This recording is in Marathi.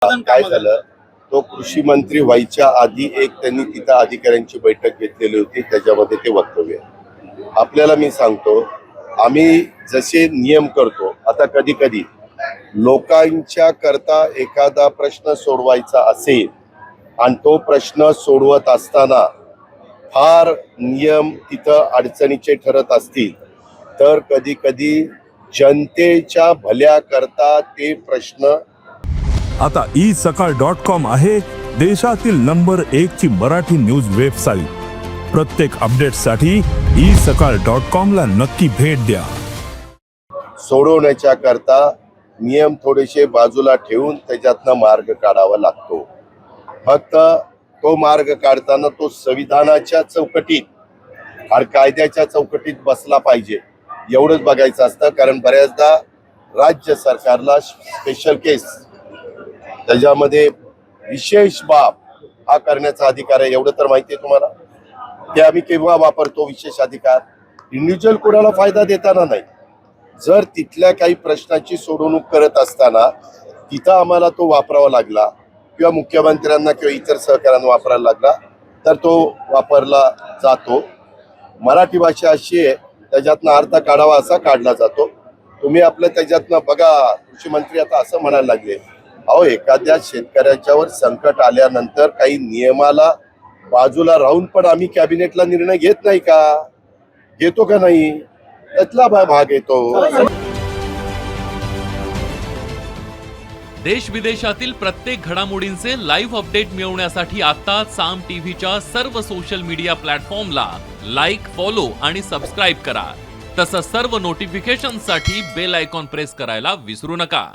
काय झालं, तो कृषी मंत्री व्हायच्या आधी एक त्यांनी तिथं अधिकाऱ्यांची बैठक घेतलेली होती, त्याच्यामध्ये ते वक्तव्य. आपल्याला मी सांगतो, आम्ही जसे नियम करतो, आता कधी कधी लोकांच्या करता एखादा प्रश्न सोडवायचा असेल आणि तो प्रश्न सोडवत असताना फार नियम तिथं अडचणीचे ठरत असतील तर कधी कधी जनतेच्या भल्या करता ते प्रश्न. आता isakal.com आहे देशातील नंबर 1 ची मराठी न्यूज वेबसाईट. प्रत्येक अपडेटसाठी isakal.com ला नक्की भेट द्या. सोडवण्याच्या करता नियम थोडेसे बाजूला ठेवून त्याच्यातनं मार्ग काढावा लागतो. फक्त तो मार्ग काढताना तो संविधानाच्या चौकटीत आणि कायद्याच्या चौकटीत बसला पाहिजे एवढंच बघायचं असतं. कारण बऱ्याचदा राज्य सरकारला स्पेशल केस, त्याच्यामध्ये विशेष बाब हा करण्याचा अधिकार आहे. एवढं तर माहिती आहे तुम्हाला. ते आम्ही केव्हा वापरतो विशेष अधिकार? इंडिव्हिज्युअल कोणाला फायदा देताना नाही. जर तिथल्या काही प्रश्नाची सोडवणूक करत असताना तिथं आम्हाला तो वापरावा लागला किंवा मुख्यमंत्र्यांना किंवा इतर सहकार्यांना वापरायला लागला तर तो वापरला जातो. मराठी भाषा अशी आहे, त्याच्यातनं अर्थ काढावा असा काढला जातो. तुम्ही आपलं त्याच्यातनं बघा, कृषी मंत्री आता असं म्हणायला लागले, अहो एखाद्या शेतकऱ्याच्यावर संकट आल्यानंतर काही नियमाला बाजूला राहून पण आम्ही कॅबिनेटला निर्णय घेत नाही का? घेतो का नाही? त्यातला भाग येतो. देश विदेशातील प्रत्येक घडामोडींचे लाईव्ह अपडेट मिळवण्यासाठी आता साम टीव्हीच्या सर्व सोशल मीडिया प्लॅटफॉर्मला लाईक, फॉलो आणि सबस्क्राईब करा. तसंच सर्व नोटिफिकेशनसाठी बेल आयकॉन प्रेस करायला विसरू नका.